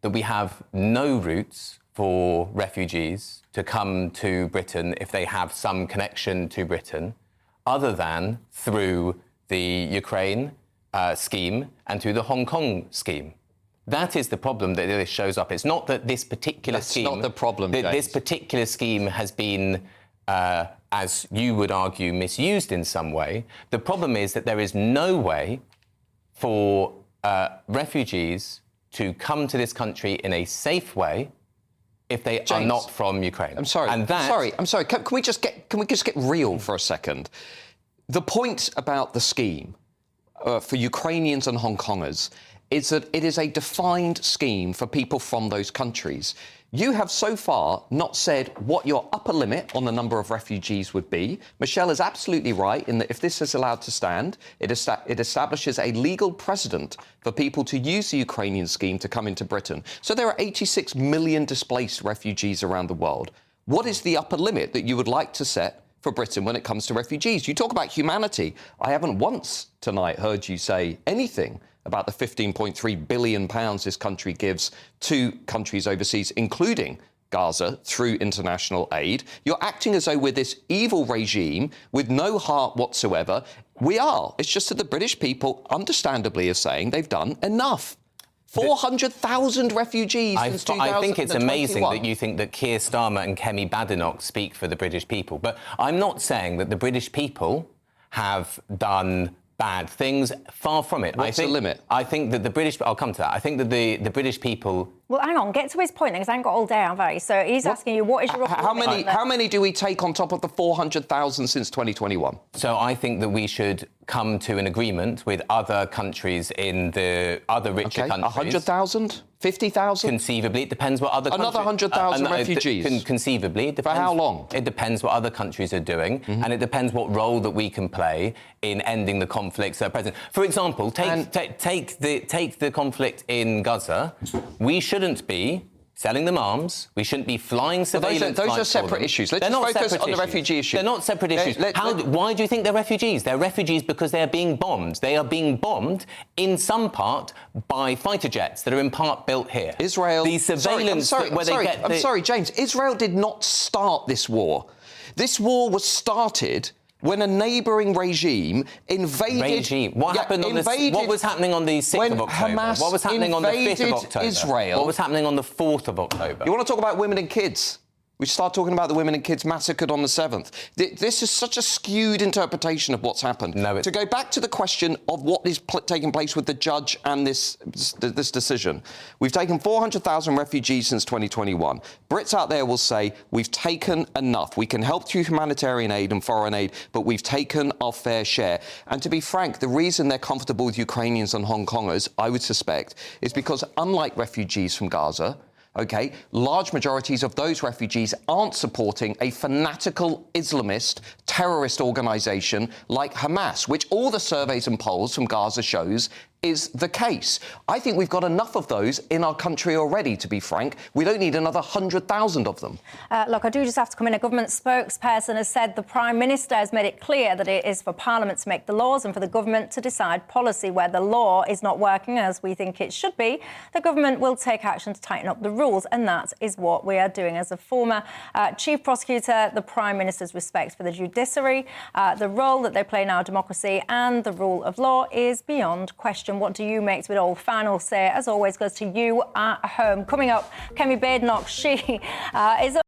that we have no routes for refugees to come to Britain if they have some connection to Britain, other than through the Ukraine scheme and through the Hong Kong scheme. That is the problem that this shows up. It's not that this particular scheme... That's not the problem, James. This particular scheme has been, as you would argue, misused in some way. The problem is that there is no way for refugees to come to this country in a safe way if they are not from Ukraine. I'm sorry. And that... I'm sorry. Can we just get real for a second? The point about the scheme for Ukrainians and Hong Kongers is that it is a defined scheme for people from those countries. You have so far not said what your upper limit on the number of refugees would be. Michelle is absolutely right in that if this is allowed to stand, it establishes a legal precedent for people to use the Ukrainian scheme to come into Britain. So there are 86 million displaced refugees around the world. What is the upper limit that you would like to set for Britain when it comes to refugees? You talk about humanity. I haven't once tonight heard you say anything about the £15.3 billion this country gives to countries overseas, including Gaza, through international aid. You're acting as though we're this evil regime with no heart whatsoever. We are. It's just that the British people, understandably, are saying they've done enough. 400,000 refugees since 2021. I think it's amazing that you think that Keir Starmer and Kemi Badenoch speak for the British people. But I'm not saying that the British people have done bad things. Far from it. What's the limit? I think that the British... I'll come to that. I think that the British people... Well, hang on. Get to his point, because I ain't got all day, have I? So he's asking you, what is your... How many do we take on top of the 400,000 since 2021? So I think that we should come to an agreement with other countries in the other richer countries. 100,000? 50,000? Conceivably. It depends what other countries... Another 100,000 refugees? Conceivably. It depends, for how long? It depends what other countries are doing, and it depends what role that we can play in ending the conflicts that are present. For example, take the conflict in Gaza. We shouldn't be selling them arms. We shouldn't be flying surveillance. Those are separate issues. Let's just focus on the refugee issue. They're not separate issues. Why do you think they're refugees? They're refugees because they're being bombed. They are being bombed in some part by fighter jets that are in part built here. Israel... The surveillance... I'm sorry, James. Israel did not start this war. This war was started when a neighbouring regime invaded... What happened on what was happening on the 6th of October? Hamas what was happening on the 5th of October? Israel. What was happening on the 4th of October? You want to talk about women and kids? We start talking about the women and kids massacred on the 7th. This is such a skewed interpretation of what's happened. No, to go back to the question of what is taking place with the judge and this decision, we've taken 400,000 refugees since 2021. Brits out there will say, we've taken enough. We can help through humanitarian aid and foreign aid, but we've taken our fair share. And to be frank, the reason they're comfortable with Ukrainians and Hong Kongers, I would suspect, is because unlike refugees from Gaza, OK, large majorities of those refugees aren't supporting a fanatical Islamist terrorist organisation like Hamas, which all the surveys and polls from Gaza shows is the case. I think we've got enough of those in our country already, to be frank. We don't need another 100,000 of them. Look, I do just have to come in. A government spokesperson has said the Prime Minister has made it clear that it is for Parliament to make the laws and for the government to decide policy. Where the law is not working as we think it should be, the government will take action to tighten up the rules, and that is what we are doing. As a former Chief Prosecutor, the Prime Minister's respect for the judiciary, the role that they play in our democracy and the rule of law is beyond question. What do you make to it all? Final say, as always, goes to you at home. Coming up, Kemi Badenoch, she is...